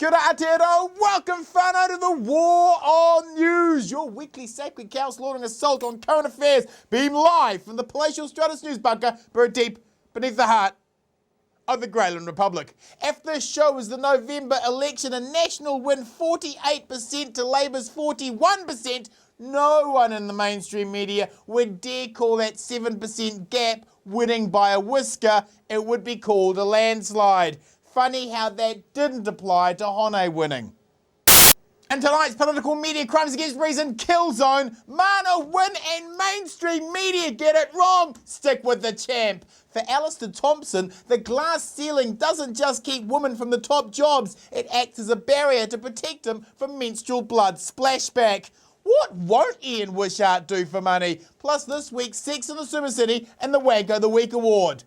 Kia ora Aotearoa. Welcome whānau to the War on News, your weekly sacred cow slaughtering assault on current affairs, beamed live from the palatial Stratus News bunker buried deep beneath the heart of the Greyland Republic. If this show was the November election, a national win 48% to Labour's 41%, no one in the mainstream media would dare call that 7% gap winning by a whisker. It would be called a landslide. Funny how that didn't apply to Hone winning. In tonight's political media crimes against reason kill zone, Mana win and mainstream media get it wrong. Stick with the champ. For Alistair Thompson, the glass ceiling doesn't just keep women from the top jobs, it acts as a barrier to protect them from menstrual blood splashback. What won't Ian Wishart do for money? Plus this week's Sex in the Super City and the Wanko of the Week award.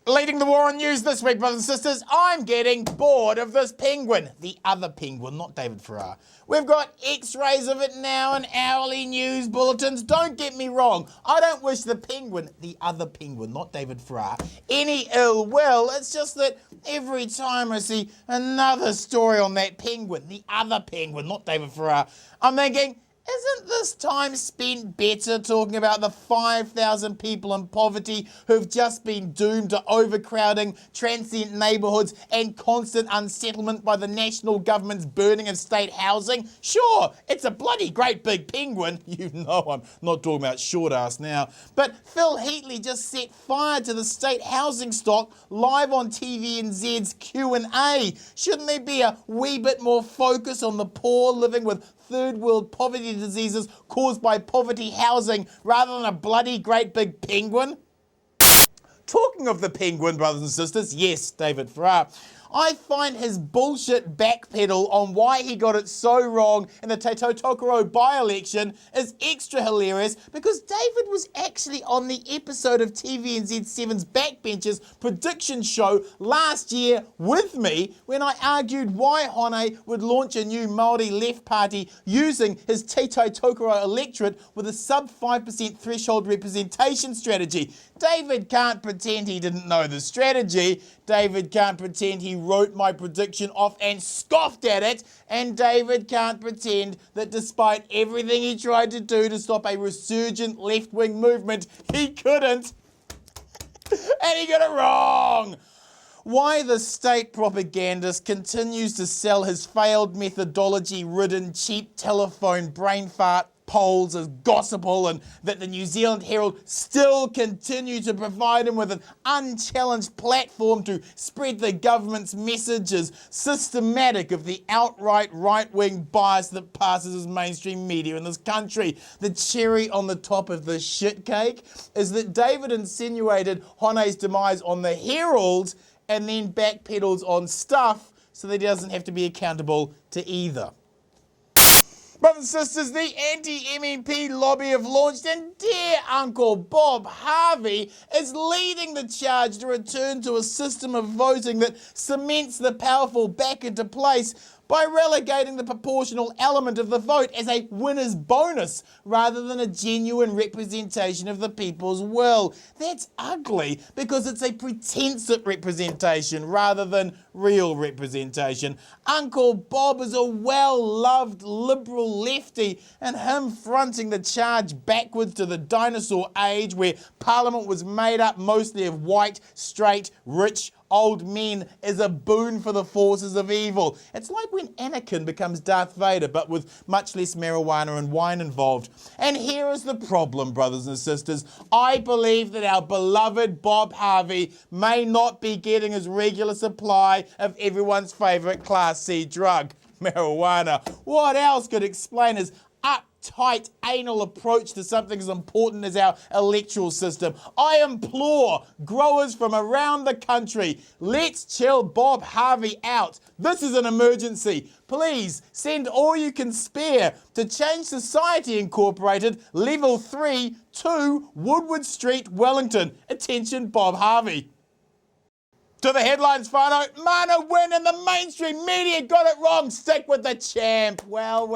Leading the War on News this week, brothers and sisters, I'm getting bored of this penguin. The other penguin, not David Farrar. We've got x-rays of it now and hourly news bulletins. Don't get me wrong. I don't wish the penguin, the other penguin, not David Farrar, any ill will. It's just that every time I see another story on that penguin, the other penguin, not David Farrar, I'm thinking, isn't this time spent better talking about the 5,000 people in poverty who've just been doomed to overcrowding, transient neighbourhoods and constant unsettlement by the national government's burning of state housing? Sure, it's a bloody great big penguin. You know I'm not talking about short ass now. But Phil Heatley just set fire to the state housing stock live on TVNZ's Q&A. Shouldn't there be a wee bit more focus on the poor living with third world poverty diseases caused by poverty housing rather than a bloody great big penguin? Talking of the penguin, brothers and sisters, yes, David Farrar, I find his bullshit backpedal on why he got it so wrong in the Te Tokoro by-election is extra hilarious because David was actually on the episode of TVNZ7's Backbenchers prediction show last year with me when I argued why Hone would launch a new Māori left party using his Te Tokoro electorate with a sub 5% threshold representation strategy. David can't pretend he didn't know the strategy. David can't pretend he wrote my prediction off and scoffed at it. And David can't pretend that despite everything he tried to do to stop a resurgent left-wing movement, he couldn't. And he got it wrong. Why the state propagandist continues to sell his failed methodology-ridden cheap telephone brain fart polls as gospel and that the New Zealand Herald still continue to provide him with an unchallenged platform to spread the government's message is systematic of the outright right-wing bias that passes as mainstream media in this country. The cherry on the top of the shit cake is that David insinuated Hone's demise on the Herald and then backpedals on Stuff so that he doesn't have to be accountable to either. Brothers and sisters, the anti-MMP lobby have launched and dear Uncle Bob Harvey is leading the charge to return to a system of voting that cements the powerful back into place by relegating the proportional element of the vote as a winner's bonus rather than a genuine representation of the people's will. That's ugly because it's a pretense at representation rather than real representation. Uncle Bob is a well-loved liberal lefty and him fronting the charge backwards to the dinosaur age where Parliament was made up mostly of white, straight, rich, old men is a boon for the forces of evil. It's like when Anakin becomes Darth Vader, but with much less marijuana and wine involved. And here is the problem, brothers and sisters. I believe that our beloved Bob Harvey may not be getting his regular supply of everyone's favourite Class C drug, marijuana. What else could explain his uptight anal approach to something as important as our electoral system? I implore growers from around the country, let's chill Bob Harvey out. This is an emergency. Please send all you can spare to Change Society Incorporated, Level 3, 2, Woodward Street, Wellington. Attention, Bob Harvey. To the headlines, whānau. Mana win and the mainstream media got it wrong. Stick with the champ. Well.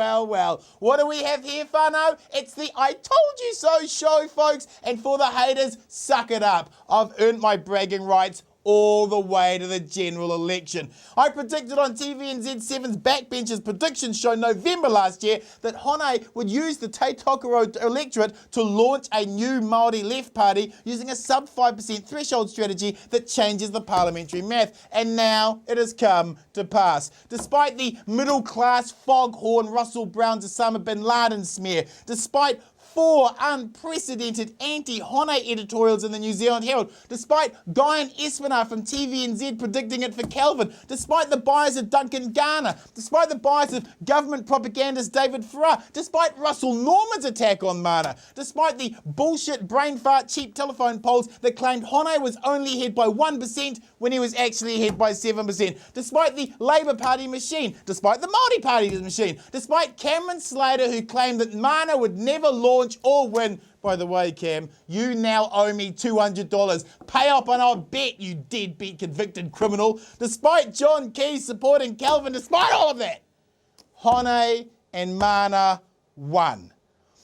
What do we have here, whānau? It's the I told you so show, folks. And for the haters, suck it up. I've earned my bragging rights all the way to the general election. I predicted on TVNZ7's Backbenchers prediction show November last year that Hone would use the Te Tokoro electorate to launch a new Māori left party using a sub 5% threshold strategy that changes the parliamentary math. And now it has come to pass. Despite the middle-class foghorn Russell Brown's Osama bin Laden smear, despite 4 unprecedented anti-Hone editorials in the New Zealand Herald, despite Guyan Espiner from TVNZ predicting it for Kelvin, despite the bias of Duncan Garner, despite the bias of government propagandist David Farrar, despite Russell Norman's attack on Mana, despite the bullshit brain fart cheap telephone polls that claimed Hone was only ahead by 1% when he was actually ahead by 7%, despite the Labour Party machine, despite the Māori Party machine, despite Cameron Slater who claimed that Mana would never launch or win. By the way, Cam, you now owe me $200. Pay up on our bet, you deadbeat convicted criminal. Despite John Key supporting Kelvin, despite all of that, Hone and Mana won.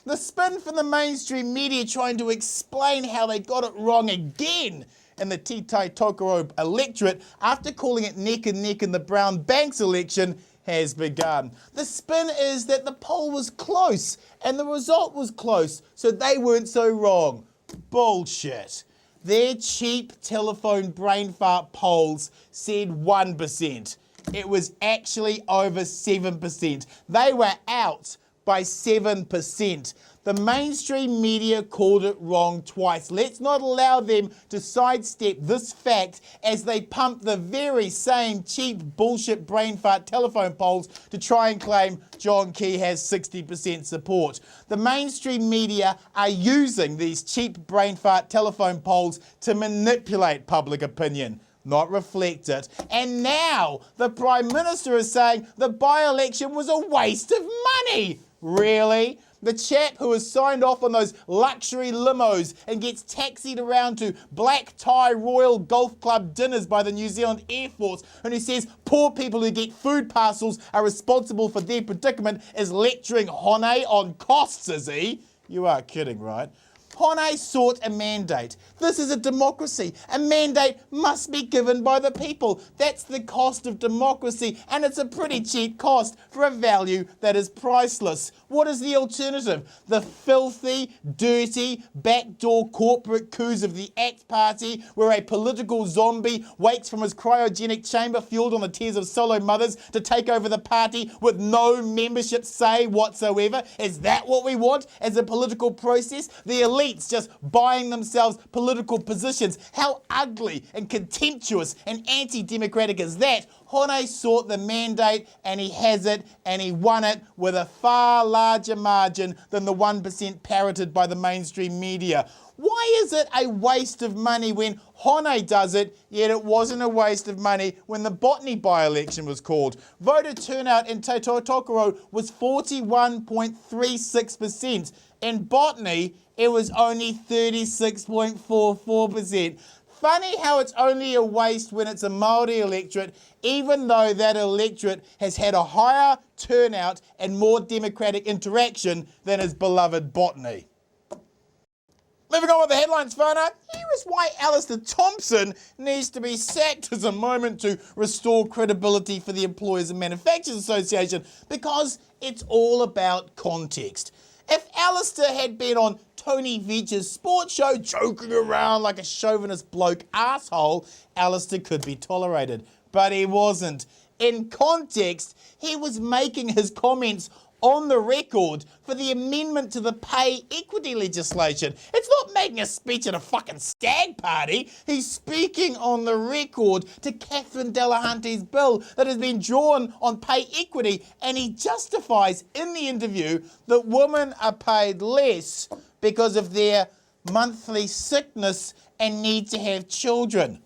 The spin from the mainstream media trying to explain how they got it wrong again in the Te Tokoro electorate after calling it neck and neck in the Brown Banks election has begun. The spin is that the poll was close and the result was close, so they weren't so wrong. Bullshit. Their cheap telephone brain fart polls said 1%. It was actually over 7%. They were out by 7%. The mainstream media called it wrong twice. Let's not allow them to sidestep this fact as they pump the very same cheap bullshit brain fart telephone polls to try and claim John Key has 60% support. The mainstream media are using these cheap brain fart telephone polls to manipulate public opinion, not reflect it. And now the Prime Minister is saying the by-election was a waste of money. Really? The chap who has signed off on those luxury limos and gets taxied around to black tie Royal Golf Club dinners by the New Zealand Air Force and who says poor people who get food parcels are responsible for their predicament is lecturing Hone on costs, is he? You are kidding, right? Hone sought a mandate. This is a democracy. A mandate must be given by the people. That's the cost of democracy, and it's a pretty cheap cost for a value that is priceless. What is the alternative? The filthy, dirty, backdoor corporate coups of the ACT Party, where a political zombie wakes from his cryogenic chamber fueled on the tears of solo mothers to take over the party with no membership say whatsoever? Is that what we want as a political process? The elites just buying themselves political positions. How ugly and contemptuous and anti-democratic is that? Hone sought the mandate and he has it, and he won it with a far larger margin than the 1% parroted by the mainstream media. Why is it a waste of money when Hone does it, yet it wasn't a waste of money when the Botany by-election was called? Voter turnout in Te Tokoro was 41.36%. In Botany, it was only 36.44%. Funny how it's only a waste when it's a Māori electorate, even though that electorate has had a higher turnout and more democratic interaction than his beloved Botany. Moving on with the headlines, whānau. Here is why Alistair Thompson needs to be sacked as a moment to restore credibility for the Employers and Manufacturers Association, because it's all about context. If Alistair had been on Tony Veach's sports show joking around like a chauvinist bloke asshole, Alistair could be tolerated. But he wasn't. In context, he was making his comments on the record for the amendment to the pay equity legislation. It's not making a speech at a fucking stag party. He's speaking on the record to Catherine Delahante's bill that has been drawn on pay equity, and he justifies in the interview that women are paid less because of their monthly sickness and need to have children.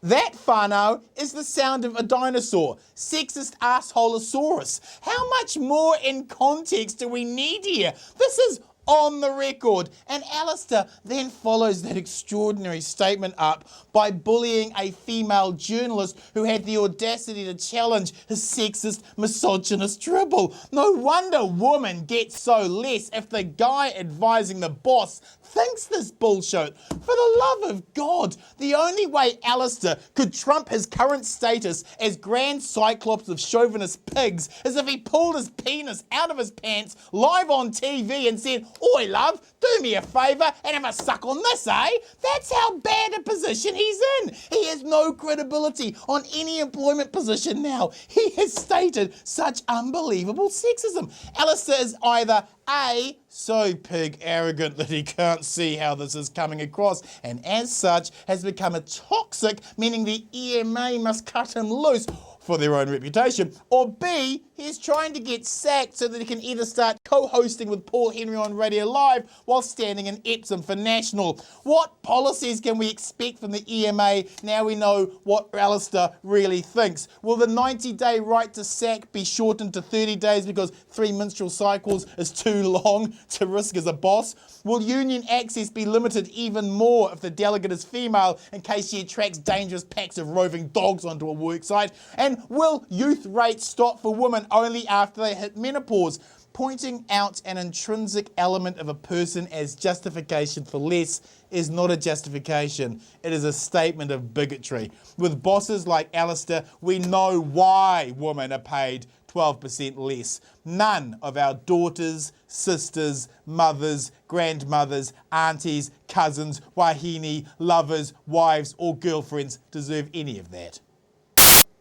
That, whānau, is the sound of a dinosaur. Sexist assholosaurus. How much more in context do we need here? This is on the record. And Alistair then follows that extraordinary statement up by bullying a female journalist who had the audacity to challenge his sexist, misogynist dribble. No wonder woman gets so less if the guy advising the boss thinks this bullshit? For the love of God, the only way Alistair could trump his current status as Grand Cyclops of chauvinist pigs is if he pulled his penis out of his pants live on TV and said, "Oi love, do me a favour and have a suck on this, eh?" That's how bad a position he's in. He has no credibility on any employment position now. He has stated such unbelievable sexism. Alistair is either A, so pig arrogant that he can't see how this is coming across, and as such has become a toxic, meaning the EMA must cut him loose for their own reputation, or B, he's trying to get sacked so that he can either start co-hosting with Paul Henry on Radio Live while standing in Epsom for National. What policies can we expect from the EMA now we know what Alistair really thinks? Will the 90-day right to sack be shortened to 30 days because 3 menstrual cycles is too long to risk as a boss? Will union access be limited even more if the delegate is female in case she attracts dangerous packs of roving dogs onto a worksite? And will youth rates stop for women only after they hit menopause? Pointing out an intrinsic element of a person as justification for less is not a justification. It is a statement of bigotry. With bosses like Alistair, we know why women are paid 12% less. None of our daughters, sisters, mothers, grandmothers, aunties, cousins, wahine, lovers, wives or girlfriends deserve any of that.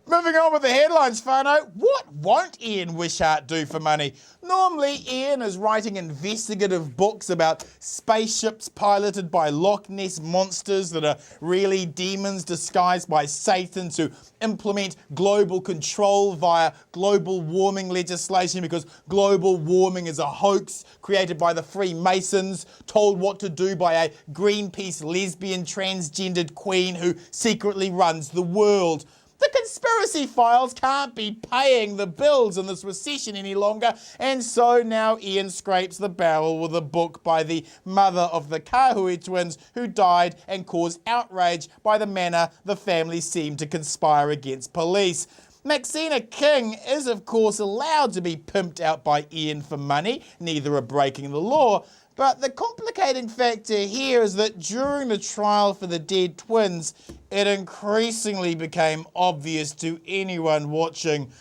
Moving on with the headlines, whānau. What won't Ian Wishart do for money? Normally, Ian is writing investigative books about spaceships piloted by Loch Ness monsters that are really demons disguised by Satan to implement global control via global warming legislation, because global warming is a hoax created by the Freemasons, told what to do by a Greenpeace lesbian transgendered queen who secretly runs the world. The conspiracy files can't be paying the bills in this recession any longer, and so now Ian scrapes the barrel with a book by the mother of the Kahui twins who died and caused outrage by the manner the family seemed to conspire against police. Maxina King is of course allowed to be pimped out by Ian for money, neither are breaking the law. But the complicating factor here is that during the trial for the dead twins, it increasingly became obvious to anyone watching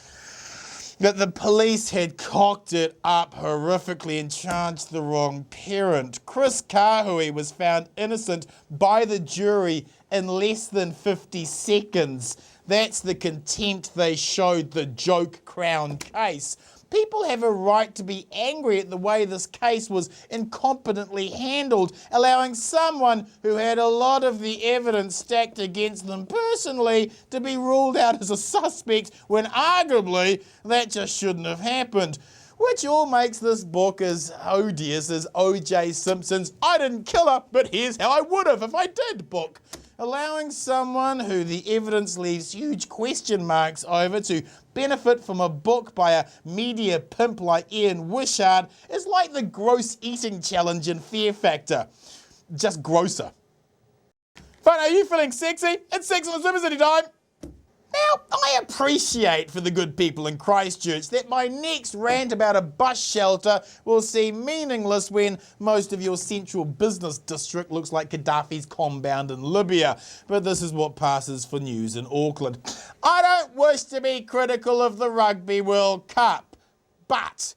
that the police had cocked it up horrifically and charged the wrong parent. Chris Kahui was found innocent by the jury in less than 50 seconds. That's the contempt they showed the joke Crown case. People have a right to be angry at the way this case was incompetently handled, allowing someone who had a lot of the evidence stacked against them personally to be ruled out as a suspect when arguably that just shouldn't have happened. Which all makes this book as odious as O.J. Simpson's "I didn't kill her, but here's how I would have if I did" book. Allowing someone who the evidence leaves huge question marks over to benefit from a book by a media pimp like Ian Wishart is like the gross eating challenge in Fear Factor. Just grosser. But are you feeling sexy? It's Sex on the Super City time! Now, I appreciate for the good people in Christchurch that my next rant about a bus shelter will seem meaningless when most of your central business district looks like Gaddafi's compound in Libya. But this is what passes for news in Auckland. I don't wish to be critical of the Rugby World Cup, but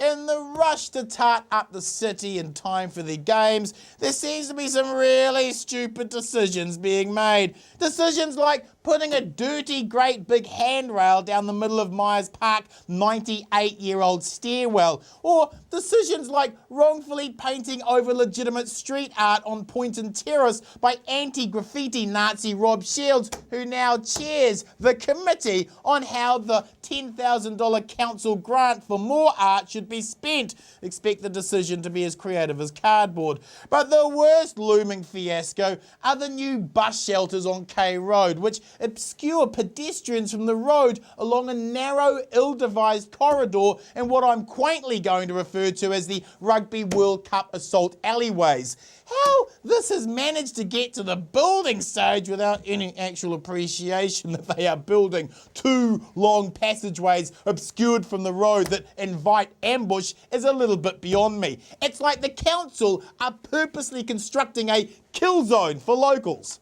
in the rush to tart up the city in time for the games, there seems to be some really stupid decisions being made. Decisions like putting a dirty, great big handrail down the middle of Myers Park 98-year-old stairwell, or decisions like wrongfully painting over legitimate street art on Poynton Terrace by anti-graffiti Nazi Rob Shields, who now chairs the committee on how the $10,000 council grant for more art should be spent. Expect the decision to be as creative as cardboard. But the worst looming fiasco are the new bus shelters on K Road, which obscure pedestrians from the road along a narrow, ill-devised corridor in what I'm quaintly going to refer to as the Rugby World Cup assault alleyways. How this has managed to get to the building stage without any actual appreciation that they are building two long passageways obscured from the road that invite ambush is a little bit beyond me. It's like the council are purposely constructing a kill zone for locals.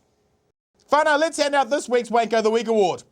Whānau, let's hand out this week's Wanko of the Week award.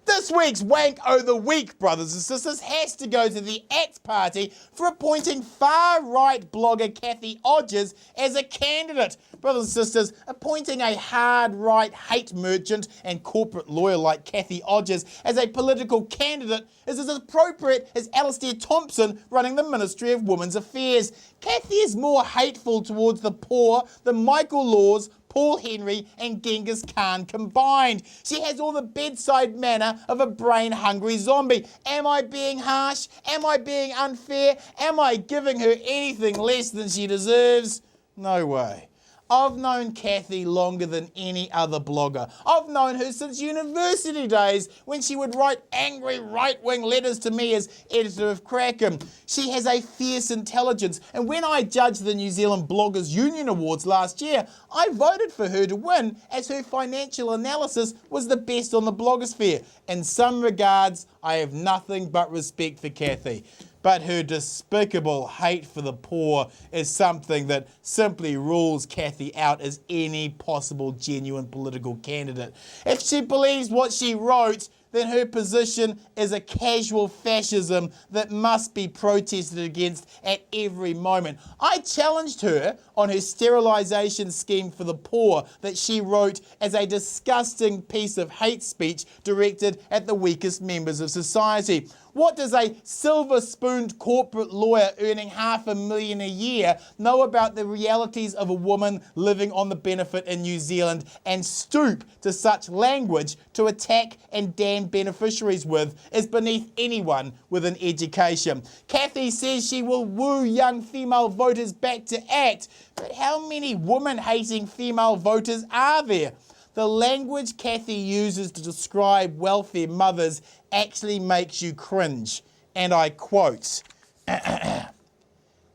This week's Wank of the Week, brothers and sisters, has to go to the ACT Party for appointing far-right blogger Kathy Odgers as a candidate. Brothers and sisters, appointing a hard-right hate merchant and corporate lawyer like Kathy Odgers as a political candidate is as appropriate as Alistair Thompson running the Ministry of Women's Affairs. Kathy is more hateful towards the poor than Michael Laws, Paul Henry and Genghis Khan combined. She has all the bedside manner of a brain-hungry zombie. Am I being harsh? Am I being unfair? Am I giving her anything less than she deserves? No way. I've known Kathy longer than any other blogger. I've known her since university days when she would write angry right-wing letters to me as editor of Crackham. She has a fierce intelligence, and when I judged the New Zealand Bloggers Union Awards last year, I voted for her to win as her financial analysis was the best on the blogosphere. In some regards, I have nothing but respect for Kathy. But her despicable hate for the poor is something that simply rules Kathy out as any possible genuine political candidate. If she believes what she wrote, then her position is a casual fascism that must be protested against at every moment. I challenged her on her sterilisation scheme for the poor that she wrote as a disgusting piece of hate speech directed at the weakest members of society. What does a silver-spooned corporate lawyer earning $500,000 a year know about the realities of a woman living on the benefit in New Zealand and stoop to such language to attack and damn beneficiaries with is beneath anyone with an education. Kathy says she will woo young female voters back to ACT, but how many woman-hating female voters are there? The language Kathy uses to describe welfare mothers actually makes you cringe. And I quote,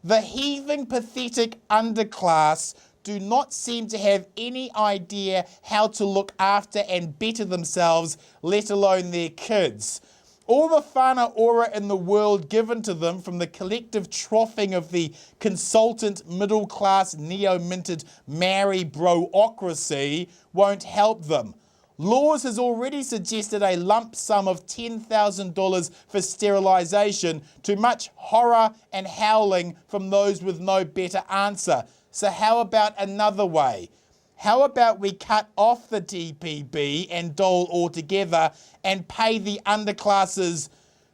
"The heaving, pathetic underclass do not seem to have any idea how to look after and better themselves, let alone their kids. All the whānau ora in the world given to them from the collective troughing of the consultant middle-class neo-minted Maori bro-ocracy won't help them. Laws has already suggested a lump sum of $10,000 for sterilisation, to much horror and howling from those with no better answer. So how about another way? How about we cut off the TPB and dole altogether and pay the underclasses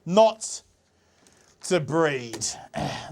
not to breed?"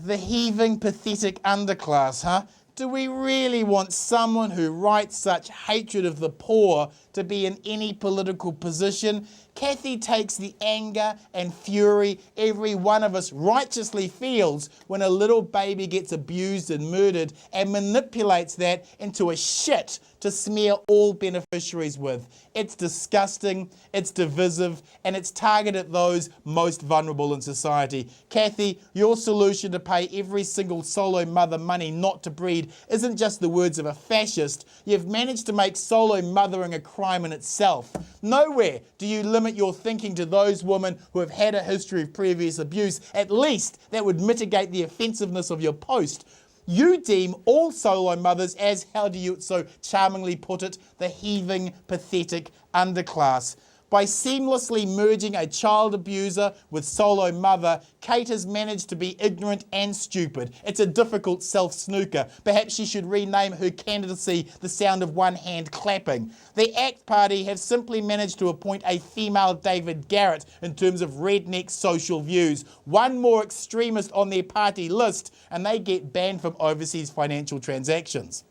The heaving, pathetic underclass, huh? Do we really want someone who writes such hatred of the poor to be in any political position? Kathy takes the anger and fury every one of us righteously feels when a little baby gets abused and murdered and manipulates that into a shit to smear all beneficiaries with. It's disgusting, it's divisive, and it's targeted at those most vulnerable in society. Kathy, your solution to pay every single solo mother money not to breed isn't just the words of a fascist. You've managed to make solo mothering a crime in itself. Nowhere do you limit your thinking to those women who have had a history of previous abuse. At least that would mitigate the offensiveness of your post. You deem all solo mothers as, how do you so charmingly put it, the heaving, pathetic underclass. By seamlessly merging a child abuser with solo mother, Kate has managed to be ignorant and stupid. It's a difficult self-snooker. Perhaps she should rename her candidacy The Sound of One Hand Clapping. The ACT Party have simply managed to appoint a female David Garrett in terms of redneck social views. One more extremist on their party list, and they get banned from overseas financial transactions.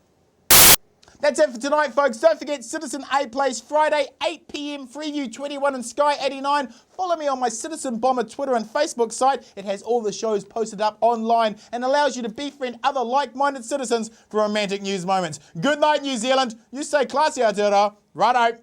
That's it for tonight, folks. Don't forget Citizen A plays Friday, 8 p.m, Freeview 21 and Sky 89. Follow me on my Citizen Bomber Twitter and Facebook site. It has all the shows posted up online and allows you to befriend other like-minded citizens for romantic news moments. Good night, New Zealand. You stay classy, Aotearoa. Righto.